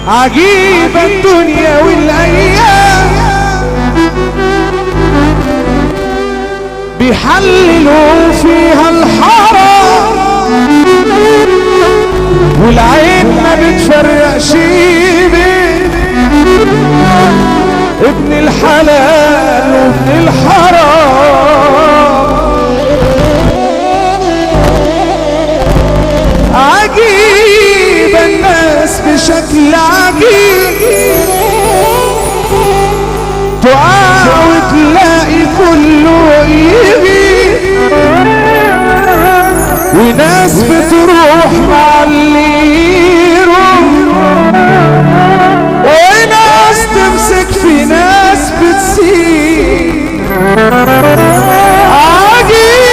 عجيب الدنيا والايام بيحللوا فيها الحرام والعين ما بتفرقش بين ابن الحلال وابن الحرام. عجيب الناس بشكل عجيب تقع وتلاقي كله يجي وناس بتروح مع اللي يروح وناس تمسك في ناس بتسيب. عجيبة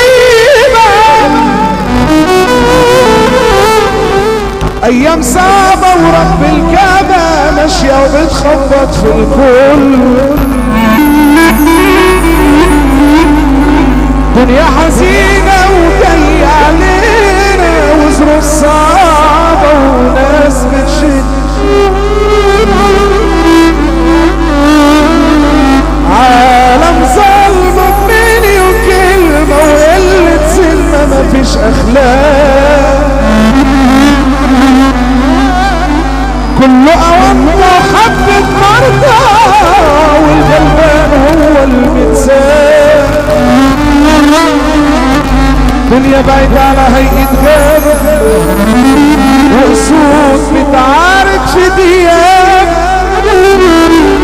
ايام صعبة ورب الكعبة ماشية وبتخبط في الكل. دنيا حزينة وجاية علينا وظروف صعبة وناس بتشد. عالم ظلم مني وكلمة وقلة سلمة مفيش اخلاق. كله اوامر وحبة مرضى والغلبان هو المتساب. دنيا بعيدة على هيئة غابة وأسود بتعارك في دياب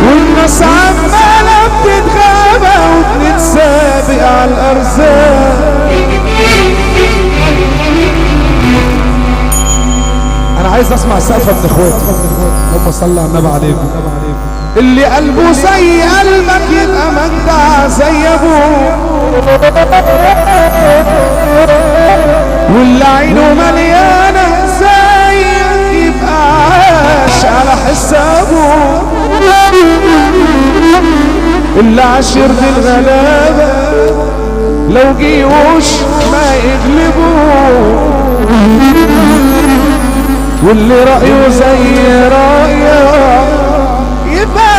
والناس عمالة بتتغابى وبتتسابق على الأرزاق. أنا عايز أسمع سقفة من إخواتي. اللهم صل على النبي عليكم. اللي قلبه زي قلبك يبقى مجدع زي ابوه واللي عينه مليانه زيك يبقى عاش على حسابه. اللي عاشر بالغلابه لو جيوش ما يغلبوه واللي رأيه زي رأيك يبقى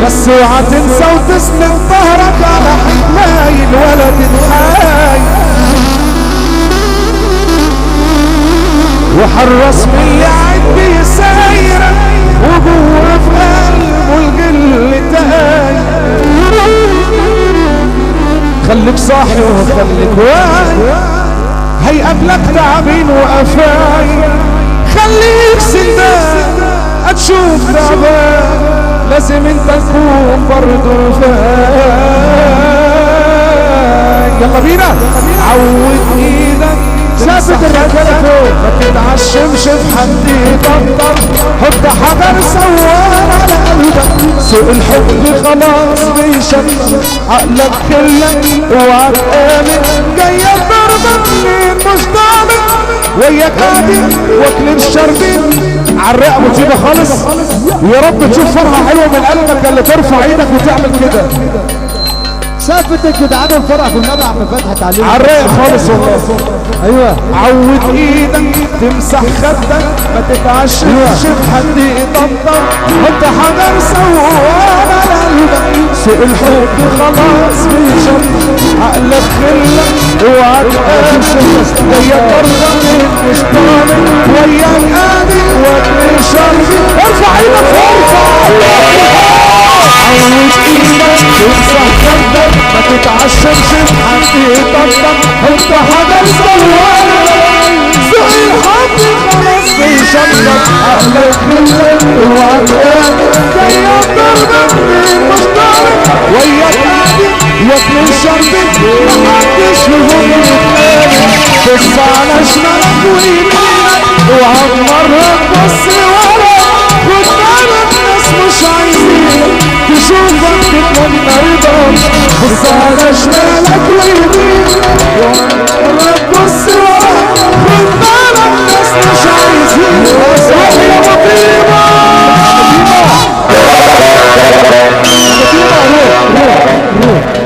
بس اوعى تنسى وتسند ظهرك على حمايل ولا تتحايل وحرص من اللي عاد بيسايرك وجوه في قلبه الجل تهايل. خليك صاحي وخليك واعي هيقابلك تعبين وقفايل. خليك سندان هتشوف تعبان لازم انت تكون برضه فاي. يلا بينا عود ايدك ثابت الرجاله فوق ما تتعشمش في حد يطبطب. حط حجر سوار على قلبك سوق الحب خلاص بيشمس عقلك كلك اوعى تآمن جايه الضربه منين مش ضامن وياك قاعدين واكلين شاربين عالرقه مصيبه خالص. ويا رب تشوف فرحه حلوه من قلبك اللي ترفع ايدك وتعمل كده. سافتك جدعان الفرح والنبي عم فتحت عليك عالرايق خالص والله. ايوه عود ايدك تمسح خدك ما تتعشمش في حد يطبطب. حط حجر سوار على قلبك سوق الحب خلاص بيشم عقلك خلك اوعى تقاسم جايه برضه مش ضامن وياك قاعد واكل شرب. ارفع ايدك ارفع عود ايدك تمسح خدك ما تتعشمش في حد يطبطب. حط حجر سوار سوق الحب خلاص بيشم محدش فيهم يتلاقي. بص على شمالك ويمينك وعمرها تبص ورا، خد بالك ناس مش عايزين تشوفك تتمنى رضاك. بص على شمالك ويمينك وعمرها تبص ورا، خد بالك ناس مش عايزين. روح يا مطيبة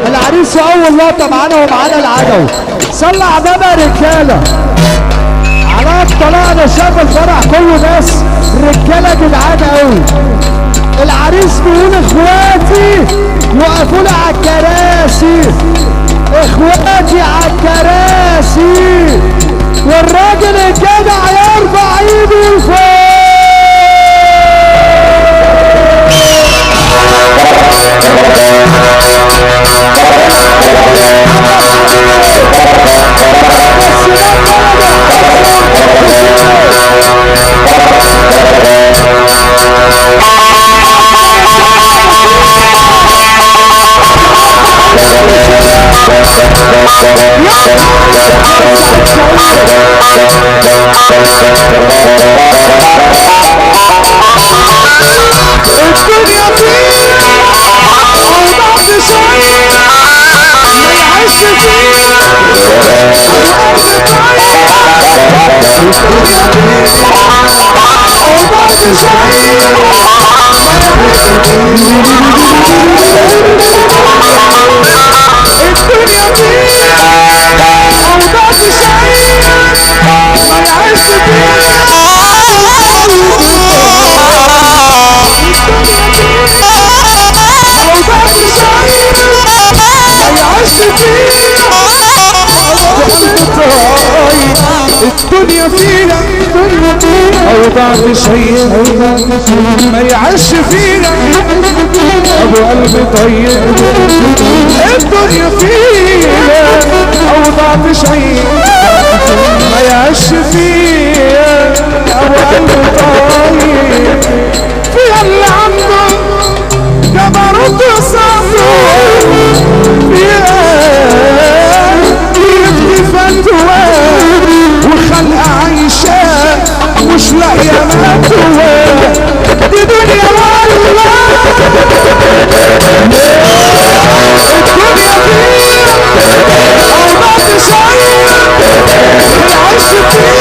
العريس اول لقطه معانا ومعانا العدو. صلى على بابا رجاله على طلعنا شاف الفرح كله ناس رجاله جدعان قوي. العريس بيقول اخواتي وقفوا لي على الكراسي، اخواتي على الكراسي، والراجل الجدع يرفع ايده لفوق. الدنيا فينا أوضاع شيء ما يعيش فينا أبو قلب طيب. الدنيا فينا أوضاع شيء ما يعيش فينا أبو قلب طيب. فيها اللي عنده جبروت وصبر، فيها وخلق عايشة مش لاقية ماتوة. دي دنيا والله الدنيا فيها أوضاع شيء العيش فيها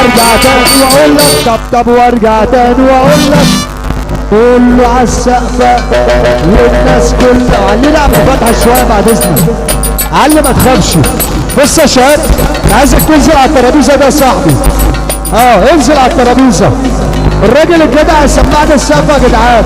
وارجع تاني واقول لك طب وارجع تاني واقول لك كله عالسقفة والناس كلها علينا عم فتحة شوية بعد اذنك علي ما تخافش. بص يا شباب عايزك تنزل على الترابيزة ده يا صاحبي. انزل على الترابيزة. الراجل الجدع يسمعنا السقفة يا جدعان.